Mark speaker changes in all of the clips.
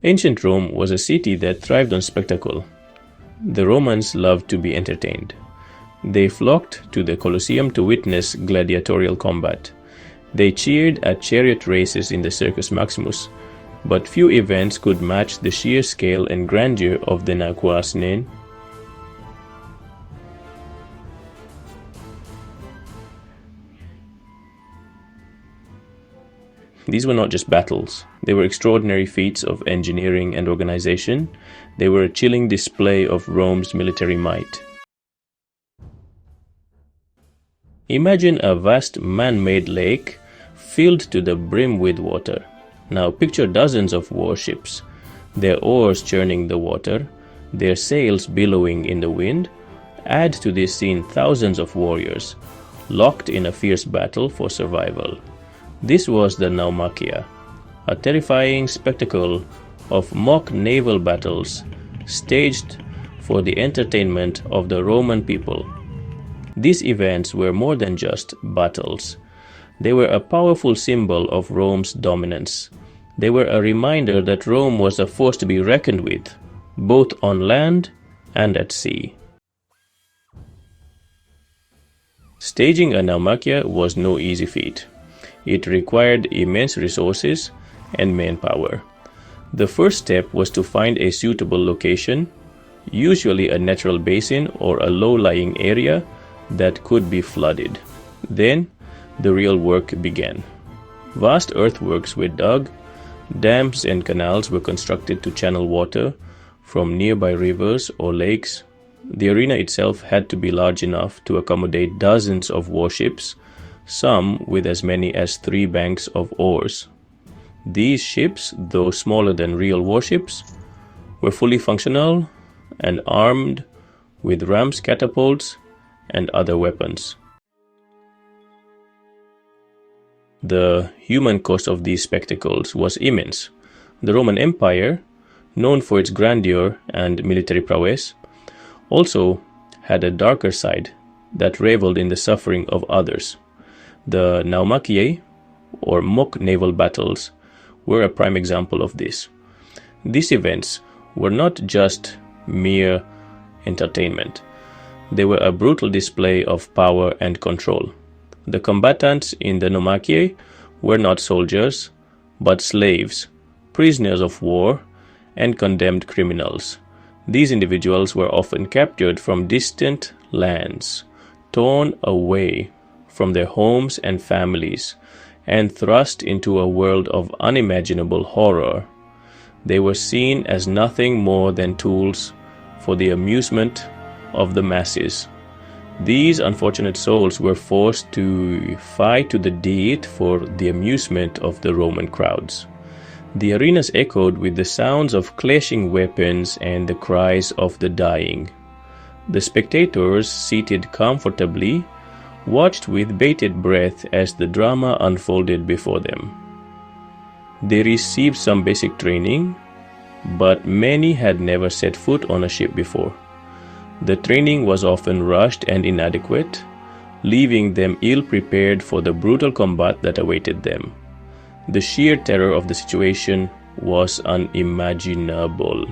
Speaker 1: Ancient Rome was a city that thrived on spectacle. The Romans loved to be entertained. They flocked to the Colosseum to witness gladiatorial combat. They cheered at chariot races in the Circus Maximus, but few events could match the sheer scale and grandeur of the Naumachia. These were not just battles. They were extraordinary feats of engineering and organization. They were a chilling display of Rome's military might. Imagine a vast man-made lake filled to the brim with water. Now picture dozens of warships, their oars churning the water, their sails billowing in the wind. Add to this scene thousands of warriors, locked in a fierce battle for survival. This was the Naumachia, a terrifying spectacle of mock naval battles staged for the entertainment of the Roman people. These events were more than just battles. They were a powerful symbol of Rome's dominance. They were a reminder that Rome was a force to be reckoned with, both on land and at sea. Staging a Naumachia was no easy feat. It required immense resources and manpower. The first step was to find a suitable location, usually a natural basin or a low-lying area that could be flooded. Then, the real work began. Vast earthworks were dug, dams and canals were constructed to channel water from nearby rivers or lakes. The arena itself had to be large enough to accommodate dozens of warships, some with as many as 3 banks of oars. These ships, though smaller than real warships, were fully functional and armed with rams, catapults, and other weapons. The human cost of these spectacles was immense. The Roman Empire, known for its grandeur and military prowess, also had a darker side that reveled in the suffering of others. The Naumachiae, or mock naval battles, were a prime example of this. These events were not just mere entertainment. They were a brutal display of power and control. The combatants in the Naumachiae were not soldiers, but slaves, prisoners of war, and condemned criminals. These individuals were often captured from distant lands, torn away from their homes and families, and thrust into a world of unimaginable horror. They were seen as nothing more than tools for the amusement of the masses. These unfortunate souls were forced to fight to the death for the amusement of the Roman crowds. The arenas echoed with the sounds of clashing weapons and the cries of the dying. The spectators, seated comfortably, watched with bated breath as the drama unfolded before them. They received some basic training, but many had never set foot on a ship before. The training was often rushed and inadequate, leaving them ill-prepared for the brutal combat that awaited them. The sheer terror of the situation was unimaginable.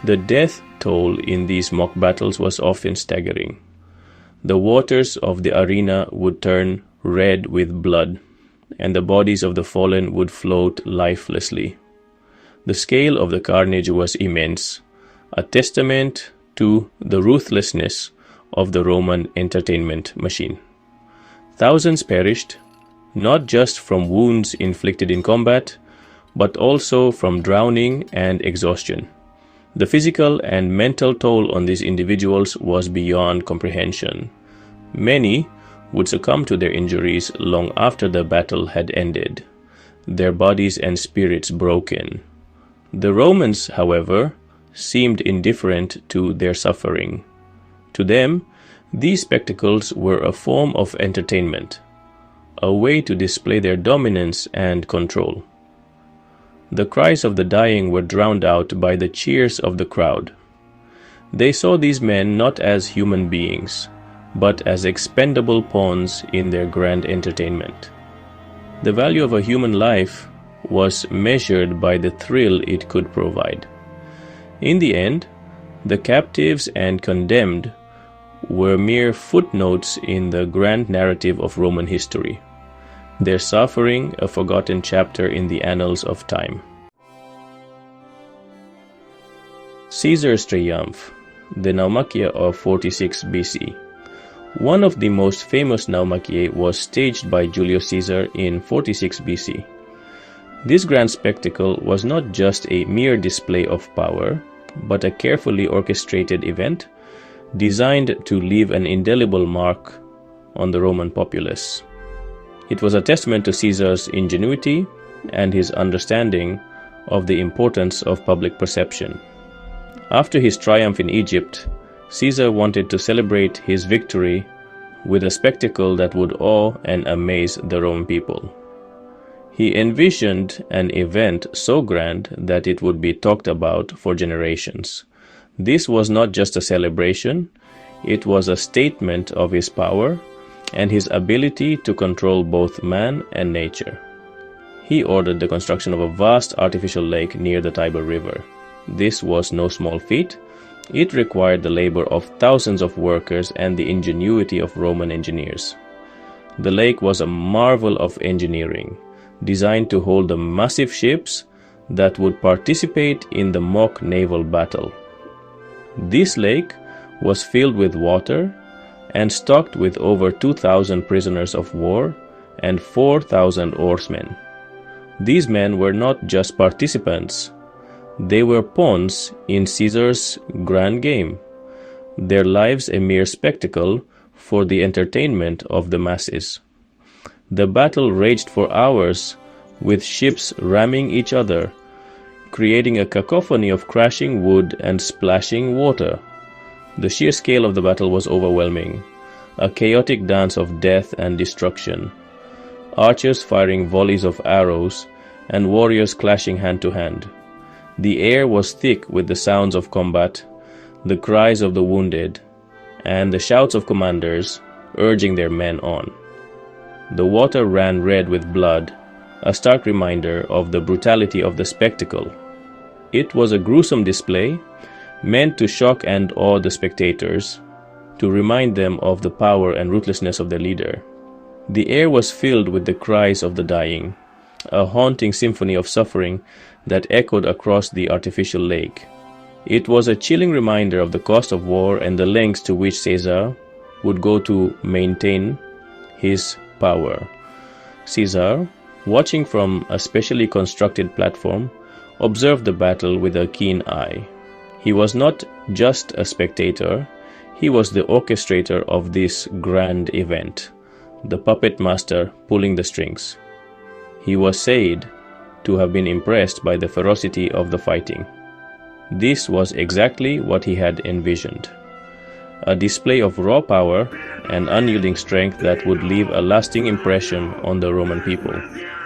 Speaker 1: The death toll in these mock battles was often staggering. The waters of the arena would turn red with blood, and the bodies of the fallen would float lifelessly. The scale of the carnage was immense, a testament to the ruthlessness of the Roman entertainment machine. Thousands perished, not just from wounds inflicted in combat, but also from drowning and exhaustion. The physical and mental toll on these individuals was beyond comprehension. Many would succumb to their injuries long after the battle had ended, their bodies and spirits broken. The Romans, however, seemed indifferent to their suffering. To them, these spectacles were a form of entertainment, a way to display their dominance and control. The cries of the dying were drowned out by the cheers of the crowd. They saw these men not as human beings, but as expendable pawns in their grand entertainment. The value of a human life was measured by the thrill it could provide. In the end, the captives and condemned were mere footnotes in the grand narrative of Roman history, their suffering a forgotten chapter in the annals of time. Caesar's triumph, the Naumachia of 46 BC. One of the most famous Naumachiae was staged by Julius Caesar in 46 BC. This grand spectacle was not just a mere display of power, but a carefully orchestrated event designed to leave an indelible mark on the Roman populace. It was a testament to Caesar's ingenuity and his understanding of the importance of public perception. After his triumph in Egypt, Caesar wanted to celebrate his victory with a spectacle that would awe and amaze the Roman people. He envisioned an event so grand that it would be talked about for generations. This was not just a celebration, it was a statement of his power and his ability to control both man and nature. He ordered the construction of a vast artificial lake near the Tiber River. This was no small feat. It required the labor of thousands of workers and the ingenuity of Roman engineers. The lake was a marvel of engineering, designed to hold the massive ships that would participate in the mock naval battle. This lake was filled with water and stocked with over 2,000 prisoners of war and 4,000 oarsmen. These men were not just participants, they were pawns in Caesar's grand game, their lives a mere spectacle for the entertainment of the masses. The battle raged for hours, with ships ramming each other, creating a cacophony of crashing wood and splashing water. The sheer scale of the battle was overwhelming, a chaotic dance of death and destruction, archers firing volleys of arrows and warriors clashing hand to hand. The air was thick with the sounds of combat, the cries of the wounded, and the shouts of commanders urging their men on. The water ran red with blood, a stark reminder of the brutality of the spectacle. It was a gruesome display, meant to shock and awe the spectators, to remind them of the power and ruthlessness of their leader. The air was filled with the cries of the dying, a haunting symphony of suffering that echoed across the artificial lake. It was a chilling reminder of the cost of war and the lengths to which Caesar would go to maintain his power. Caesar, watching from a specially constructed platform, observed the battle with a keen eye. He was not just a spectator, he was the orchestrator of this grand event, the puppet master pulling the strings. He was said to have been impressed by the ferocity of the fighting. This was exactly what he had envisioned, a display of raw power and unyielding strength that would leave a lasting impression on the Roman people.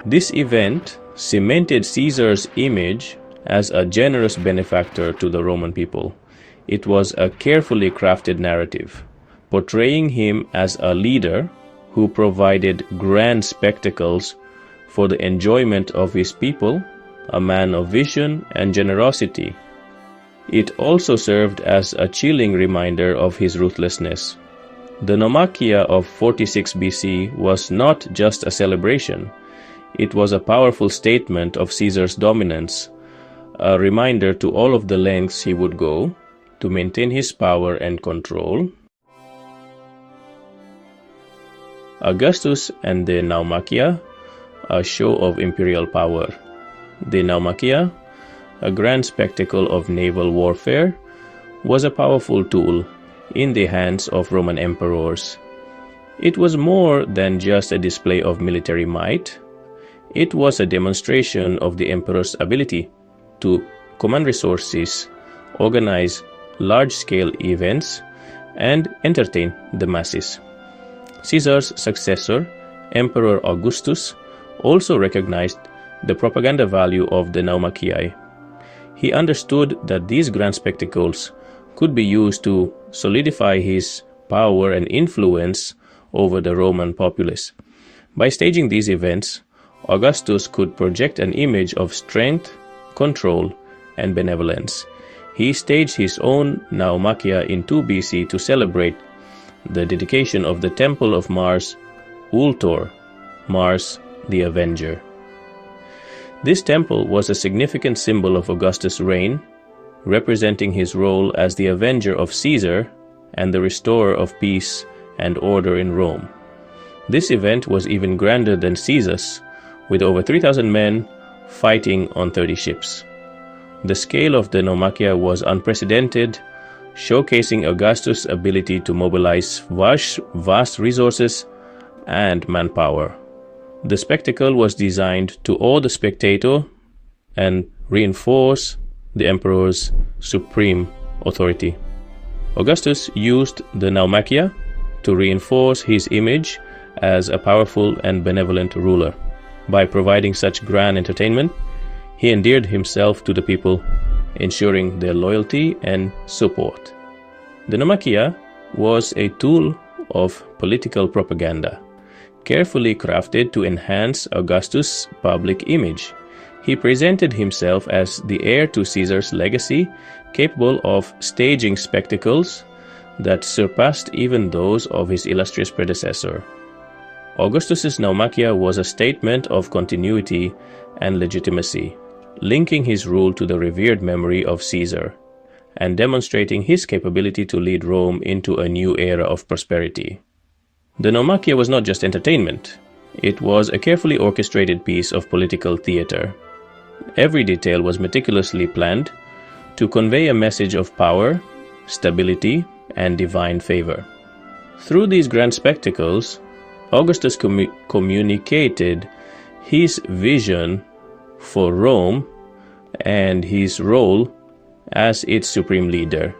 Speaker 1: This event cemented Caesar's image as a generous benefactor to the Roman people. It was a carefully crafted narrative, portraying him as a leader who provided grand spectacles for the enjoyment of his people, a man of vision and generosity. It also served as a chilling reminder of his ruthlessness. The Naumachia of 46 BC was not just a celebration, it was a powerful statement of Caesar's dominance, a reminder to all of the lengths he would go to maintain his power and control. Augustus and the Naumachia, a show of imperial power. The Naumachia, a grand spectacle of naval warfare, was a powerful tool in the hands of Roman emperors. It was more than just a display of military might. It was a demonstration of the emperor's ability to command resources, organize large-scale events, and entertain the masses. Caesar's successor, Emperor Augustus, also recognized the propaganda value of the Naumachiae. He understood that these grand spectacles could be used to solidify his power and influence over the Roman populace. By staging these events, Augustus could project an image of strength, control, and benevolence. He staged his own Naumachia in 2 BC to celebrate the dedication of the temple of Mars Ultor, Mars the Avenger. This temple was a significant symbol of Augustus' reign, representing his role as the avenger of Caesar and the restorer of peace and order in Rome. This event was even grander than Caesar's, with over 3,000 men fighting on 30 ships. The scale of the Naumachia was unprecedented, showcasing Augustus' ability to mobilize vast resources and manpower. The spectacle was designed to awe the spectator and reinforce the emperor's supreme authority. Augustus used the Naumachia to reinforce his image as a powerful and benevolent ruler. By providing such grand entertainment, he endeared himself to the people, ensuring their loyalty and support. The Naumachia was a tool of political propaganda, carefully crafted to enhance Augustus' public image. He presented himself as the heir to Caesar's legacy, capable of staging spectacles that surpassed even those of his illustrious predecessor. Augustus's Naumachia was a statement of continuity and legitimacy, linking his rule to the revered memory of Caesar and demonstrating his capability to lead Rome into a new era of prosperity. The Naumachia was not just entertainment, it was a carefully orchestrated piece of political theater. Every detail was meticulously planned to convey a message of power, stability, and divine favor. Through these grand spectacles, Augustus communicated his vision for Rome and his role as its supreme leader,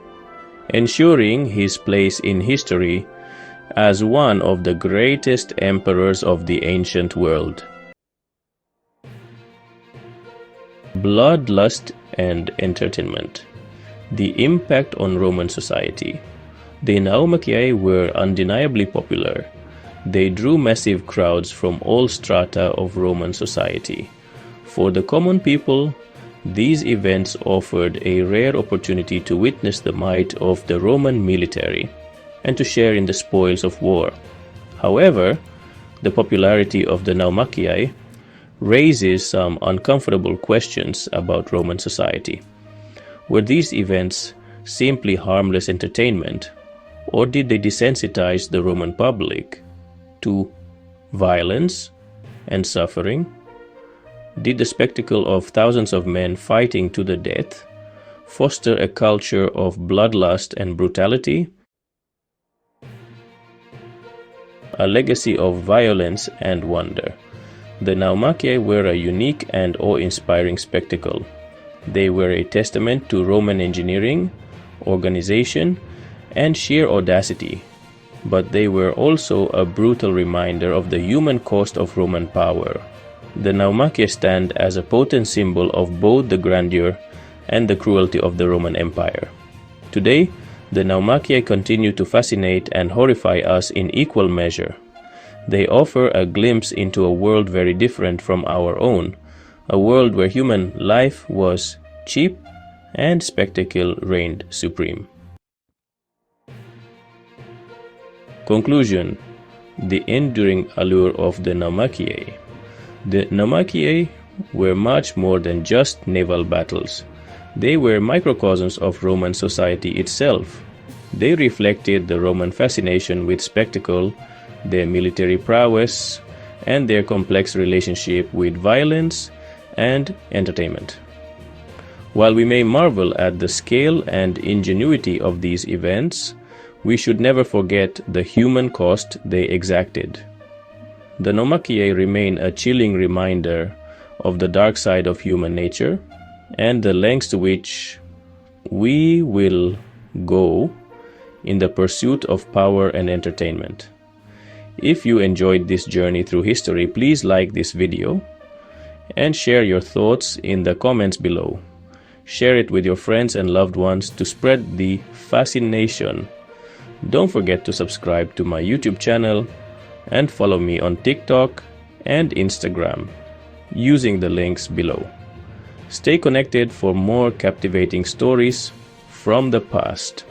Speaker 1: ensuring his place in history as one of the greatest emperors of the ancient world. Bloodlust and entertainment. The impact on Roman society. The Naumachiae were undeniably popular. They drew massive crowds from all strata of Roman society. For the common people, these events offered a rare opportunity to witness the might of the Roman military and to share in the spoils of war. However, the popularity of the Naumachiae raises some uncomfortable questions about Roman society. Were these events simply harmless entertainment, or did they desensitize the Roman public to violence and suffering? Did the spectacle of thousands of men fighting to the death foster a culture of bloodlust and brutality? A legacy of violence and wonder. The Naumachiae were a unique and awe-inspiring spectacle. They were a testament to Roman engineering, organization, and sheer audacity, but they were also a brutal reminder of the human cost of Roman power. The Naumachia stand as a potent symbol of both the grandeur and the cruelty of the Roman Empire. Today, the Naumachia continue to fascinate and horrify us in equal measure. They offer a glimpse into a world very different from our own, a world where human life was cheap and spectacle reigned supreme. Conclusion: the enduring allure of the Naumachiae. The Naumachiae were much more than just naval battles. They were microcosms of Roman society itself. They reflected the Roman fascination with spectacle, their military prowess, and their complex relationship with violence and entertainment. While we may marvel at the scale and ingenuity of these events, we should never forget the human cost they exacted. The Naumachiae remain a chilling reminder of the dark side of human nature and the lengths to which we will go in the pursuit of power and entertainment. If you enjoyed this journey through history, please like this video and share your thoughts in the comments below. Share it with your friends and loved ones to spread the fascination. Don't forget to subscribe to my YouTube channel and follow me on TikTok and Instagram. using the links below. Stay connected for more captivating stories from the past.